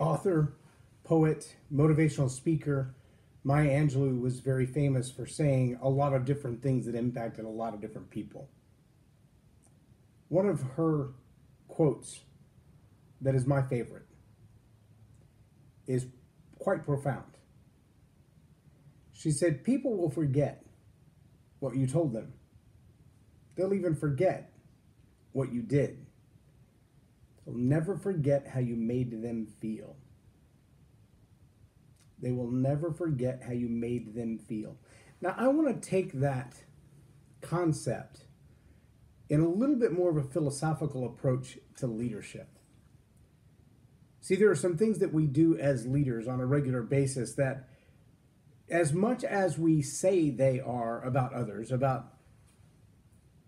author, poet, motivational speaker, Maya Angelou was very famous for saying a lot of different things that impacted a lot of different people. One of her quotes that is my favorite is quite profound. She said, "People will forget what you told them. They'll even forget what you did. They'll never forget how you made them feel." They will never forget how you made them feel. Now, I want to take that concept in a little bit more of a philosophical approach to leadership. See, there are some things that we do as leaders on a regular basis that, as much as we say they are about others, about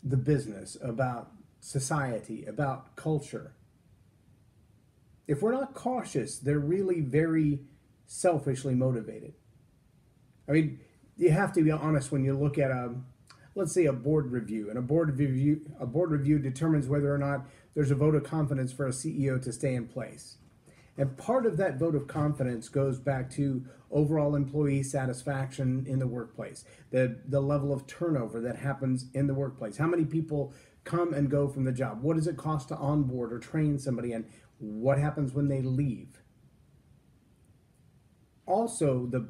the business, about society, about culture, if we're not cautious, they're really very selfishly motivated. I mean, you have to be honest when you look at let's say a board review, and a board review determines whether or not there's a vote of confidence for a CEO to stay in place. And part of that vote of confidence goes back to overall employee satisfaction in the workplace, the level of turnover that happens in the workplace. How many people come and go from the job? What does it cost to onboard or train somebody? And what happens when they leave? Also, the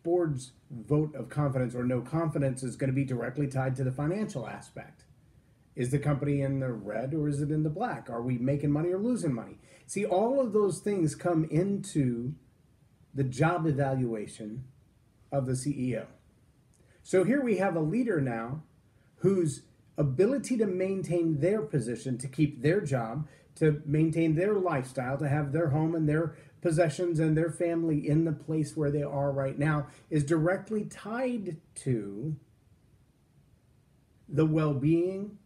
board's vote of confidence or no confidence is going to be directly tied to the financial aspect. Is the company in the red or is it in the black? Are we making money or losing money? See, all of those things come into the job evaluation of the CEO. So here we have a leader now whose ability to maintain their position, to keep their job, to maintain their lifestyle, to have their home and their possessions and their family in the place where they are right now is directly tied to the well-being,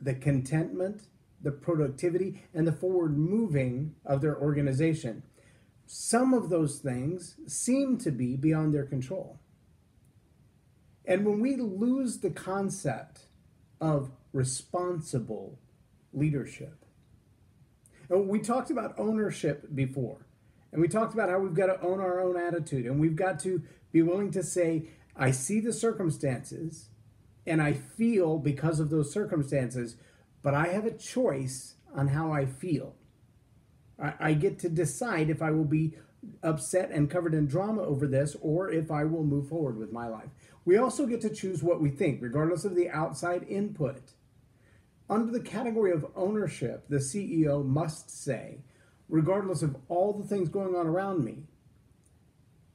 the contentment, the productivity, and the forward moving of their organization. Some of those things seem to be beyond their control. And when we lose the concept of responsible leadership, and we talked about ownership before, and we talked about how we've got to own our own attitude, and we've got to be willing to say, I see the circumstances, and I feel because of those circumstances, but I have a choice on how I feel. I get to decide if I will be upset and covered in drama over this, or if I will move forward with my life. We also get to choose what we think, regardless of the outside input. Under the category of ownership, the CEO must say, regardless of all the things going on around me,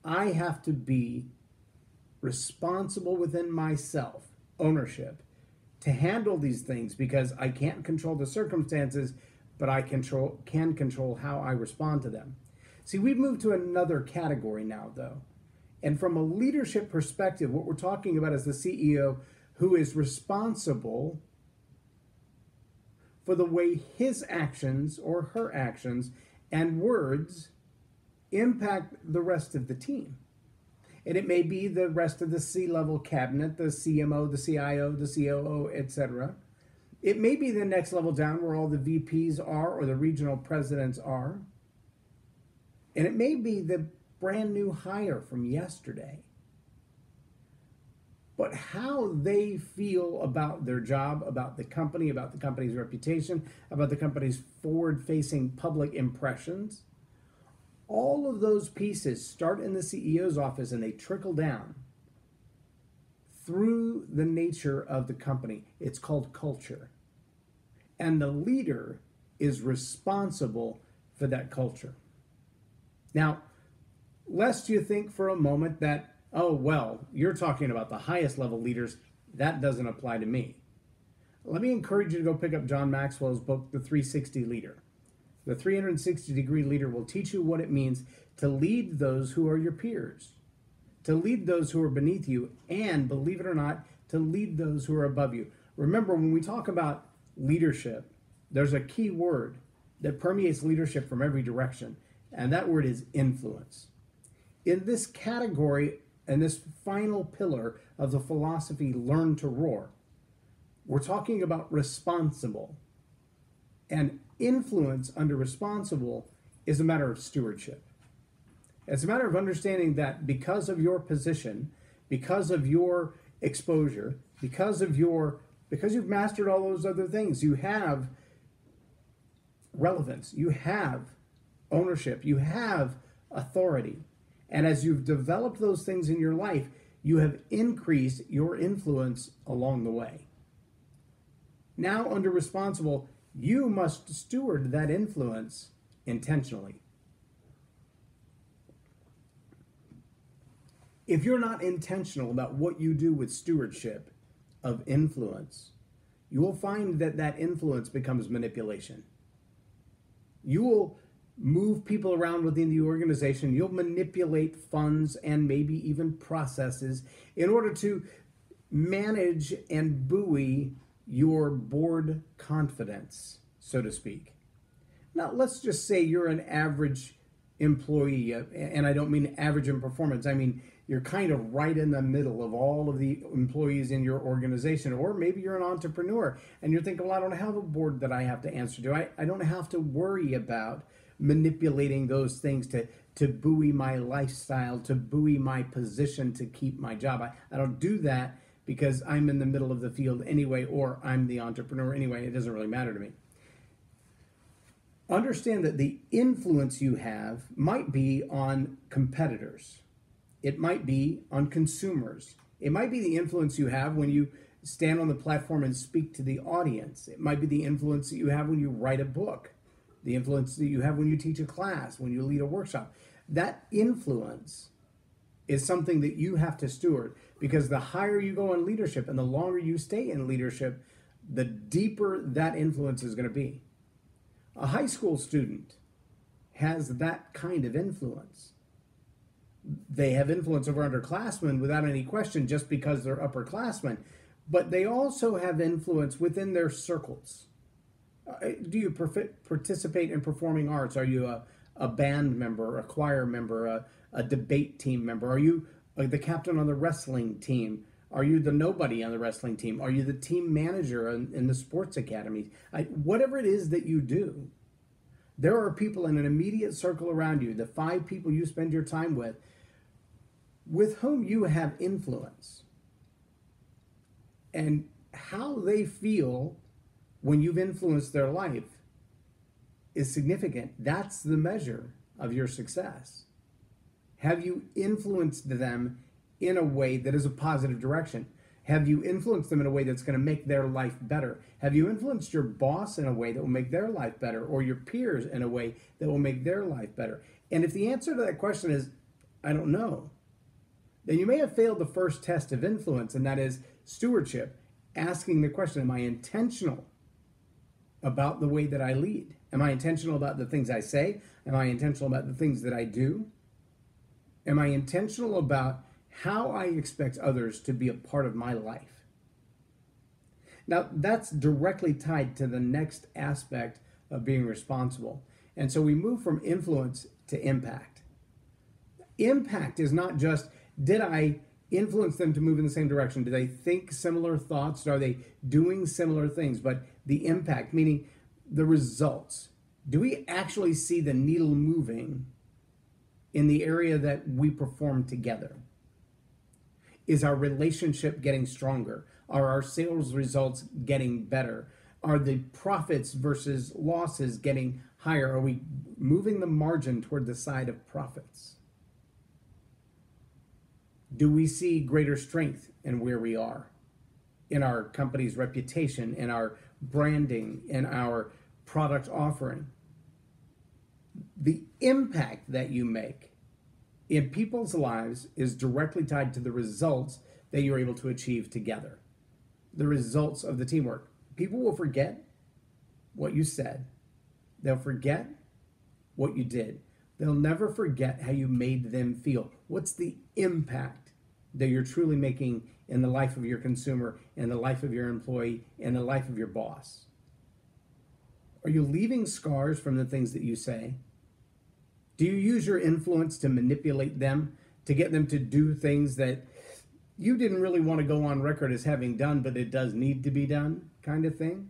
I have to be responsible within myself, ownership, to handle these things because I can't control the circumstances, but I can control how I respond to them. See, we've moved to another category now, though. And from a leadership perspective, what we're talking about is the CEO who is responsible for the way his actions or her actions and words impact the rest of the team. And it may be the rest of the C-level cabinet, the CMO, the CIO, the COO, etc. It may be the next level down where all the VPs are or the regional presidents are. And it may be the brand new hire from yesterday. But how they feel about their job, about the company's reputation, about the company's forward-facing public impressions, all of those pieces start in the CEO's office and they trickle down through the nature of the company. It's called culture. And the leader is responsible for that culture. Now, lest you think for a moment that, oh, well, you're talking about the highest level leaders, that doesn't apply to me. Let me encourage you to go pick up John Maxwell's book, The 360 Leader. The 360-degree leader will teach you what it means to lead those who are your peers, to lead those who are beneath you, and, believe it or not, to lead those who are above you. Remember, when we talk about leadership, there's a key word that permeates leadership from every direction, and that word is influence. In this category, and this final pillar of the philosophy, Learn to Roar, we're talking about responsible. And influence under responsible is a matter of stewardship. It's a matter of understanding that because of your position, because of your exposure, because you've mastered all those other things, you have relevance, you have ownership, you have authority. And as you've developed those things in your life, you have increased your influence along the way. Now, under responsible, you must steward that influence intentionally. If you're not intentional about what you do with stewardship of influence, you will find that that influence becomes manipulation. You will move people around within the organization. You'll manipulate funds and maybe even processes in order to manage and buoy your board confidence, so to speak. Now, let's just say you're an average employee, and I don't mean average in performance. I mean, you're kind of right in the middle of all of the employees in your organization. Or maybe you're an entrepreneur and you're thinking, well, I don't have a board that I have to answer to. I don't have to worry about manipulating those things to buoy my lifestyle, to buoy my position, to keep my job. I don't do that because I'm in the middle of the field anyway, or I'm the entrepreneur anyway. It doesn't really matter to me. Understand that the influence you have might be on competitors. It might be on consumers. It might be the influence you have when you stand on the platform and speak to the audience. It might be the influence that you have when you write a book, the influence that you have when you teach a class, when you lead a workshop. That influence is something that you have to steward, because the higher you go in leadership and the longer you stay in leadership, the deeper that influence is going to be. A high school student has that kind of influence. They have influence over underclassmen without any question, just because they're upperclassmen, but they also have influence within their circles. Do you participate in performing arts? Are you a band member, a choir member, a debate team member? Are you the captain on the wrestling team? Are you the nobody on the wrestling team? Are you the team manager in the sports academy? Whatever it is that you do, there are people in an immediate circle around you, the 5 people you spend your time with whom you have influence. And how they feel when you've influenced their life is significant. That's the measure of your success. Have you influenced them in a way that is a positive direction? Have you influenced them in a way that's going to make their life better? Have you influenced your boss in a way that will make their life better, or your peers in a way that will make their life better? And if the answer to that question is, I don't know, then you may have failed the first test of influence, and that is stewardship, asking the question, am I intentional about the way that I lead? Am I intentional about the things I say? Am I intentional about the things that I do? Am I intentional about how I expect others to be a part of my life? Now, that's directly tied to the next aspect of being responsible. And so we move from influence to impact. Impact is not just, did I influence them to move in the same direction? Do they think similar thoughts? Are they doing similar things? But the impact, meaning the results. Do we actually see the needle moving in the area that we perform together? Is our relationship getting stronger? Are our sales results getting better? Are the profits versus losses getting higher? Are we moving the margin toward the side of profits? Do we see greater strength in where we are, in our company's reputation, in our branding, in our product offering? The impact that you make in people's lives is directly tied to the results that you're able to achieve together, the results of the teamwork. People will forget what you said. They'll forget what you did. They'll never forget how you made them feel. What's the impact that you're truly making in the life of your consumer, in the life of your employee, in the life of your boss? Are you leaving scars from the things that you say? Do you use your influence to manipulate them, to get them to do things that you didn't really want to go on record as having done, but it does need to be done, kind of thing?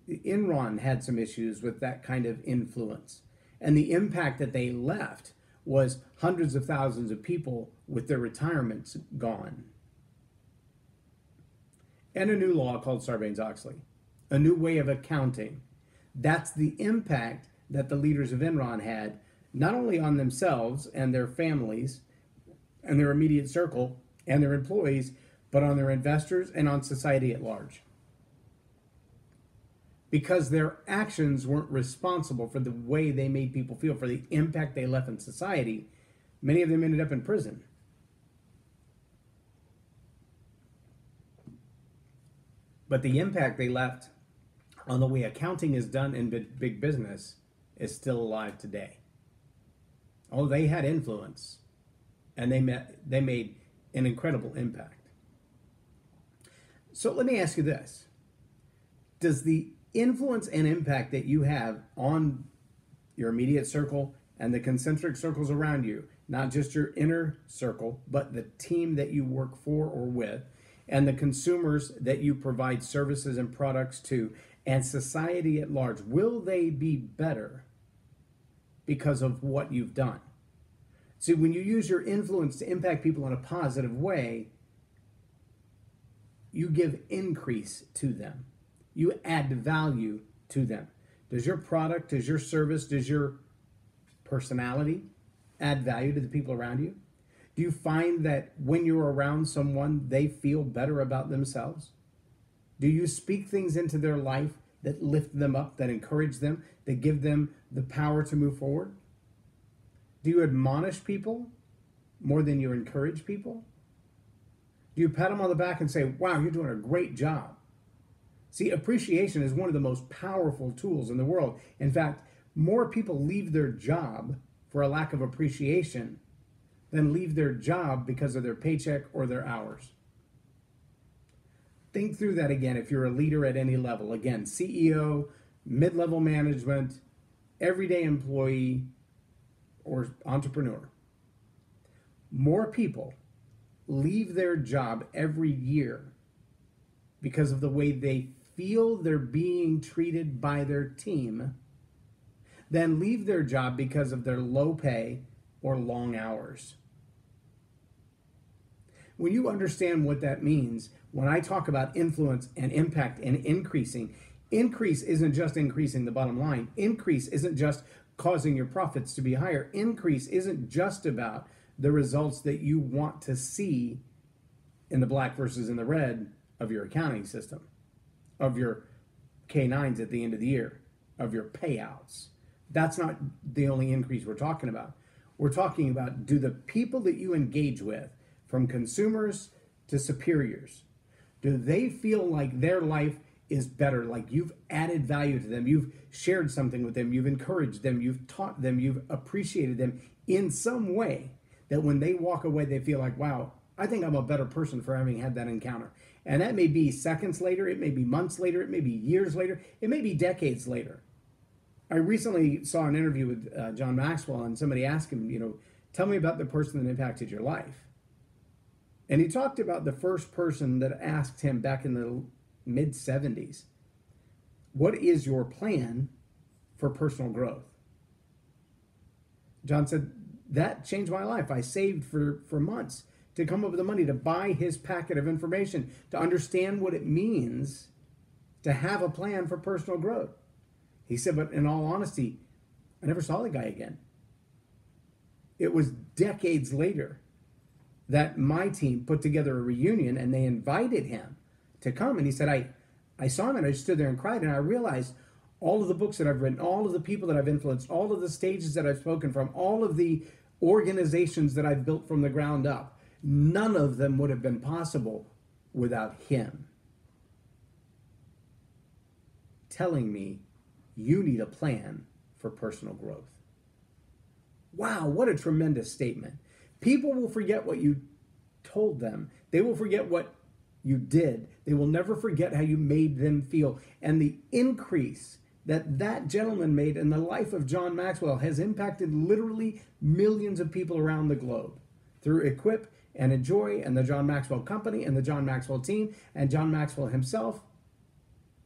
Enron had some issues with that kind of influence. And the impact that they left was hundreds of thousands of people with their retirements gone. And a new law called Sarbanes-Oxley, a new way of accounting. That's the impact that the leaders of Enron had, not only on themselves and their families and their immediate circle and their employees, but on their investors and on society at large. Because their actions weren't responsible for the way they made people feel, for the impact they left in society, many of them ended up in prison. But the impact they left on the way accounting is done in big business is still alive today. Oh, they had influence, and they made an incredible impact. So let me ask you this. Does the influence and impact that you have on your immediate circle and the concentric circles around you, not just your inner circle, but the team that you work for or with, and the consumers that you provide services and products to, and society at large, will they be better because of what you've done? See, when you use your influence to impact people in a positive way, you give increase to them. You add value to them. Does your product, does your service, does your personality add value to the people around you? Do you find that when you're around someone, they feel better about themselves? Do you speak things into their life that lift them up, that encourage them, that give them the power to move forward? Do you admonish people more than you encourage people? Do you pat them on the back and say, wow, you're doing a great job? See, appreciation is one of the most powerful tools in the world. In fact, more people leave their job for a lack of appreciation than leave their job because of their paycheck or their hours. Think through that again if you're a leader at any level. Again, CEO, mid-level management, everyday employee, or entrepreneur. More people leave their job every year because of the way they feel they're being treated by their team than leave their job because of their low pay or long hours. When you understand what that means, when I talk about influence and impact and increasing, increase isn't just increasing the bottom line. Increase isn't just causing your profits to be higher. Increase isn't just about the results that you want to see in the black versus in the red of your accounting system, of your K9s at the end of the year, of your payouts. That's not the only increase we're talking about. We're talking about, do the people that you engage with, from consumers to superiors, do they feel like their life is better, like you've added value to them, you've shared something with them, you've encouraged them, you've taught them, you've appreciated them in some way, that when they walk away, they feel like, wow, I think I'm a better person for having had that encounter. And that may be seconds later, it may be months later, it may be years later, it may be decades later. I recently saw an interview with John Maxwell, and somebody asked him, tell me about the person that impacted your life. And he talked about the first person that asked him back in the mid-70s, what is your plan for personal growth? John said, that changed my life. I saved for months to come up with the money to buy his packet of information, to understand what it means to have a plan for personal growth. He said, but in all honesty, I never saw the guy again. It was decades later that my team put together a reunion, and they invited him to come. And he said, I saw him and I stood there and cried, and I realized all of the books that I've written, all of the people that I've influenced, all of the stages that I've spoken from, all of the organizations that I've built from the ground up, none of them would have been possible without him telling me, you need a plan for personal growth. Wow, what a tremendous statement. People will forget what you told them. They will forget what you did. They will never forget how you made them feel. And the increase that gentleman made in the life of John Maxwell has impacted literally millions of people around the globe through Equip and Enjoy and the John Maxwell Company and the John Maxwell team and John Maxwell himself.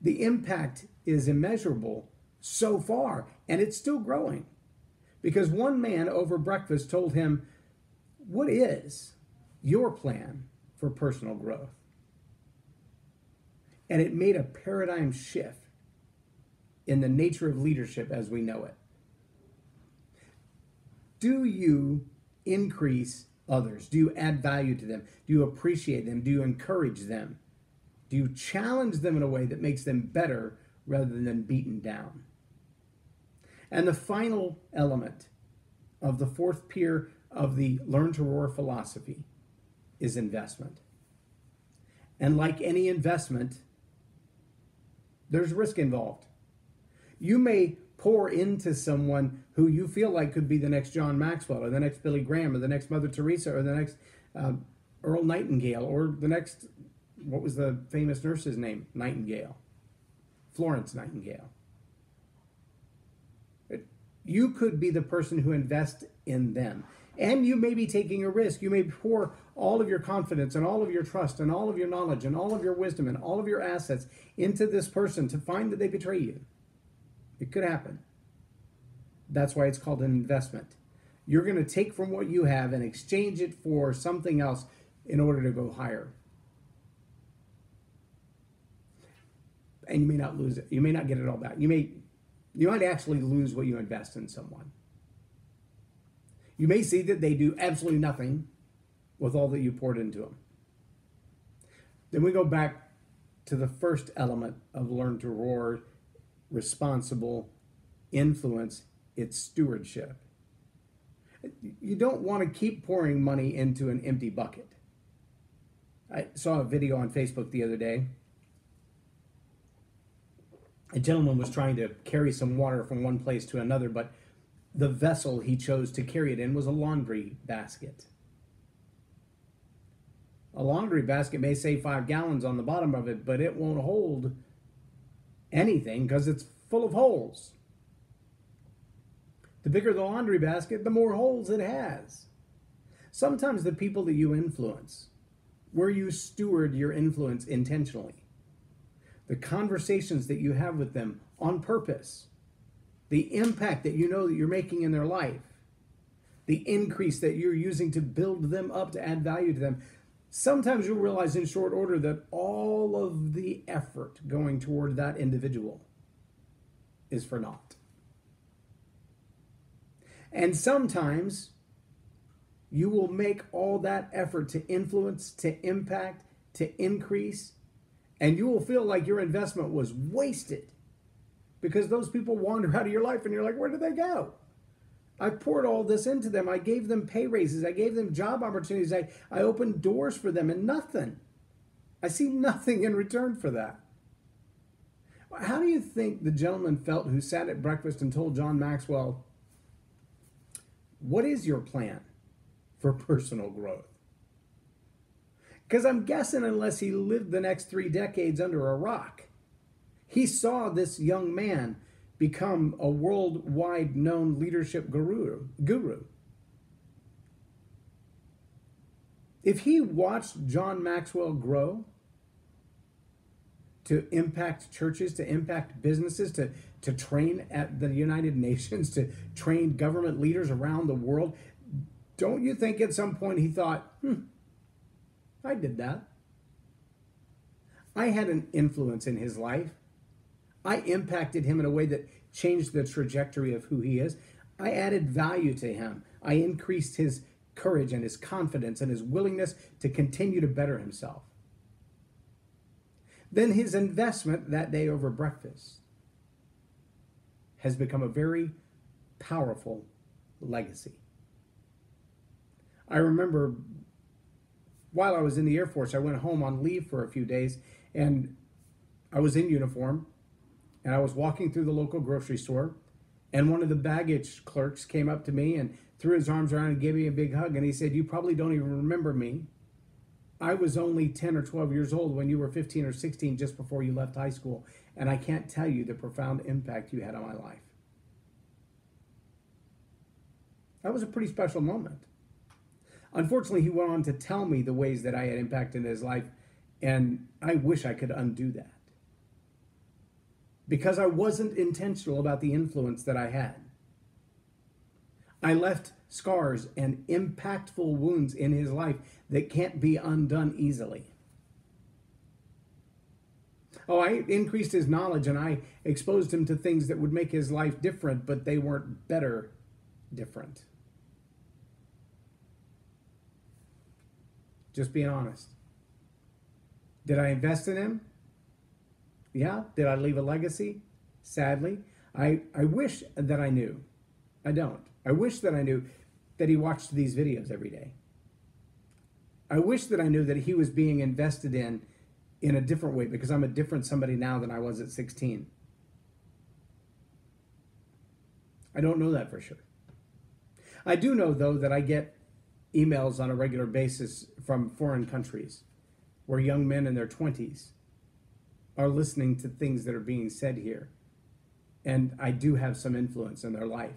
The impact is immeasurable so far, and it's still growing. because one man over breakfast told him, "What is your plan for personal growth?" And it made a paradigm shift in the nature of leadership as we know it. Do you increase others? Do you add value to them? Do you appreciate them? Do you encourage them? Do you challenge them in a way that makes them better rather than beaten down? And the final element of the fourth pier of the Learn to Roar philosophy is investment. And like any investment, there's risk involved. You may pour into someone who you feel like could be the next John Maxwell or the next Billy Graham or the next Mother Teresa or the next Earl Nightingale or the next, what was the famous nurse's name? Nightingale. Florence Nightingale. You could be the person who invests in them. And you may be taking a risk. You may pour all of your confidence and all of your trust and all of your knowledge and all of your wisdom and all of your assets into this person to find that they betray you. It could happen. That's why it's called an investment. You're going to take from what you have and exchange it for something else in order to go higher. And you may not lose it. You may not get it all back. You might actually lose what you invest in someone. You may see that they do absolutely nothing with all that you poured into them. Then we go back to the first element of Learn to Roar, responsible influence. It's stewardship. You don't want to keep pouring money into an empty bucket. I saw a video on Facebook the other day. A gentleman was trying to carry some water from one place to another, but the vessel he chose to carry it in was a laundry basket. A laundry basket may say 5 gallons on the bottom of it, but it won't hold anything because it's full of holes. The bigger the laundry basket, the more holes it has. Sometimes the people that you influence, where you steward your influence intentionally, the conversations that you have with them on purpose, the impact that you know that you're making in their life, the increase that you're using to build them up, to add value to them, sometimes you'll realize in short order that all of the effort going toward that individual is for naught. And sometimes you will make all that effort to influence, to impact, to increase, and you will feel like your investment was wasted because those people wander out of your life and you're like, where did they go? I poured all this into them. I gave them pay raises. I gave them job opportunities. I opened doors for them and nothing. I see nothing in return for that. How do you think the gentleman felt who sat at breakfast and told John Maxwell, what is your plan for personal growth? Because I'm guessing unless he lived the next 3 decades under a rock, he saw this young man become a worldwide known leadership guru. If he watched John Maxwell grow to impact churches, to impact businesses, to train at the United Nations, to train government leaders around the world, don't you think at some point he thought, I did that. I had an influence in his life. I impacted him in a way that changed the trajectory of who he is. I added value to him. I increased his courage and his confidence and his willingness to continue to better himself. Then his investment that day over breakfast has become a very powerful legacy. I remember while I was in the Air Force, I went home on leave for a few days, and I was in uniform, and I was walking through the local grocery store, and one of the baggage clerks came up to me and threw his arms around and gave me a big hug, and he said, you probably don't even remember me. I was only 10 or 12 years old when you were 15 or 16 just before you left high school, and I can't tell you the profound impact you had on my life. That was a pretty special moment. Unfortunately, he went on to tell me the ways that I had impacted his life, and I wish I could undo that. Because I wasn't intentional about the influence that I had. I left scars and impactful wounds in his life that can't be undone easily. Oh, I increased his knowledge and I exposed him to things that would make his life different, but they weren't better different. Just being honest. Did I invest in him? Yeah. Did I leave a legacy? Sadly. I wish that I knew. I don't. I wish that I knew that he watched these videos every day. I wish that I knew that he was being invested in a different way, because I'm a different somebody now than I was at 16. I don't know that for sure. I do know, though, that I get emails on a regular basis from foreign countries where young men in their 20s are listening to things that are being said here. And I do have some influence in their life.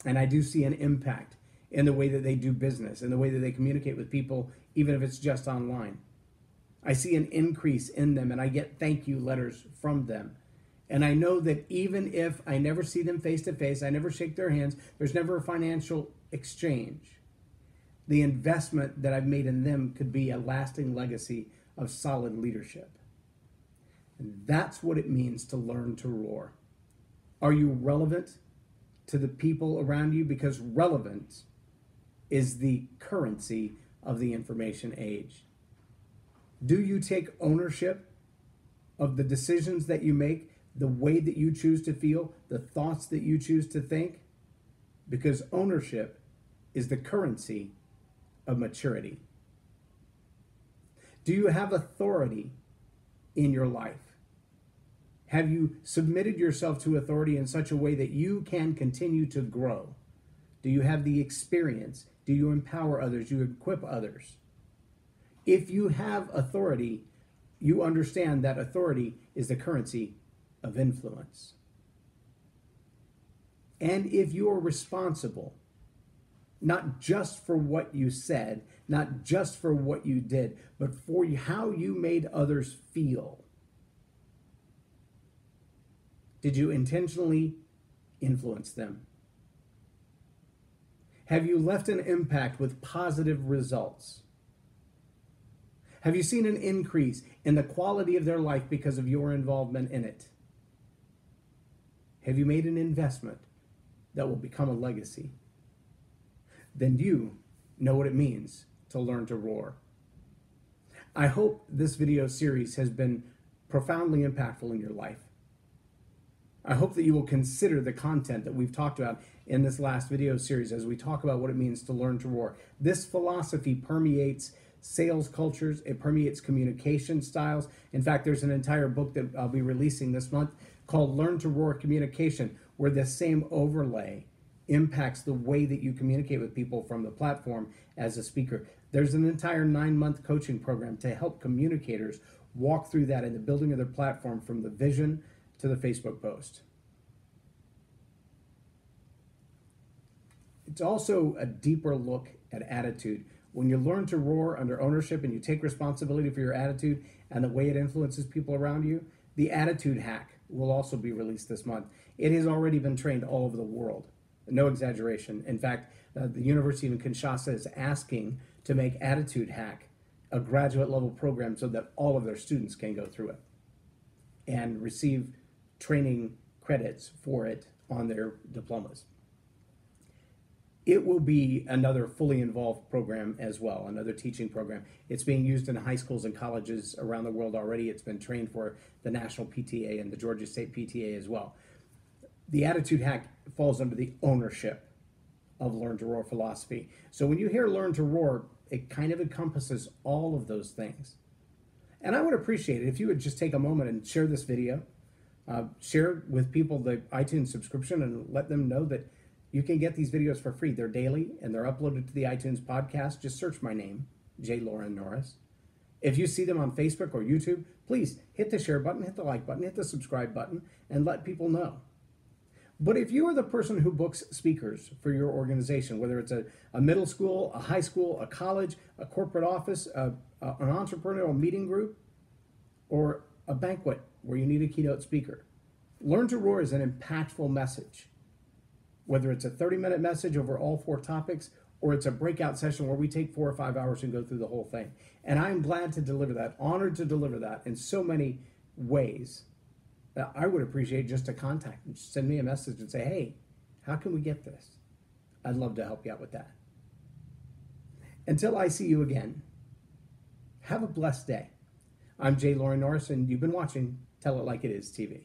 And I do see an impact in the way that they do business, in the way that they communicate with people, even if it's just online. I see an increase in them, and I get thank you letters from them. And I know that even if I never see them face to face, I never shake their hands, there's never a financial exchange, the investment that I've made in them could be a lasting legacy of solid leadership. And that's what it means to learn to roar. Are you relevant to the people around you? Because relevance is the currency of the information age. Do you take ownership of the decisions that you make, the way that you choose to feel, the thoughts that you choose to think? Because ownership is the currency of maturity. Do you have authority in your life? Have you submitted yourself to authority in such a way that you can continue to grow? Do you have the experience? Do you empower others? Do you equip others? If you have authority, you understand that authority is the currency of influence. And if you are responsible, not just for what you said, not just for what you did, but for how you made others feel, did you intentionally influence them? Have you left an impact with positive results? Have you seen an increase in the quality of their life because of your involvement in it? Have you made an investment that will become a legacy? Then you know what it means to learn to roar. I hope this video series has been profoundly impactful in your life. I hope that you will consider the content that we've talked about in this last video series as we talk about what it means to learn to roar. This philosophy permeates sales cultures, it permeates communication styles. In fact, there's an entire book that I'll be releasing this month called Learn to Roar Communication, where this same overlay impacts the way that you communicate with people from the platform as a speaker. There's an entire 9-month coaching program to help communicators walk through that in the building of their platform, from the vision to the Facebook post. It's also a deeper look at attitude. When you learn to roar under ownership and you take responsibility for your attitude and the way it influences people around you, the attitude hack will also be released this month. It has already been trained all over the world. No exaggeration. In fact, the University of Kinshasa is asking to make attitude hack a graduate level program so that all of their students can go through it and receive training credits for it on their diplomas. It will be another fully involved program as well, another teaching program. It's being used in high schools and colleges around the world already. It's been trained for the National PTA and the Georgia State PTA as well. The attitude hack falls under the ownership of Learn to Roar philosophy. So when you hear Learn to Roar, it kind of encompasses all of those things. And I would appreciate it if you would just take a moment and share this video, share with people the iTunes subscription, and let them know that you can get these videos for free. They're daily and they're uploaded to the iTunes podcast. Just search my name, J Loren Norris. If you see them on Facebook or YouTube, please hit the share button, hit the like button, hit the subscribe button, and let people know. But if you are the person who books speakers for your organization, whether it's a middle school, a high school, a college, a corporate office, an entrepreneurial meeting group, or a banquet where you need a keynote speaker, Learn to Roar is an impactful message. whether it's a 30-minute message over all 4 topics, or it's a breakout session where we take 4 or 5 hours and go through the whole thing. And I'm glad to deliver that, honored to deliver that in so many ways. I would appreciate just a contact and send me a message and say, hey, how can we get this? I'd love to help you out with that. Until I see you again, have a blessed day. I'm J Loren Norris, and you've been watching Tell It Like It Is TV.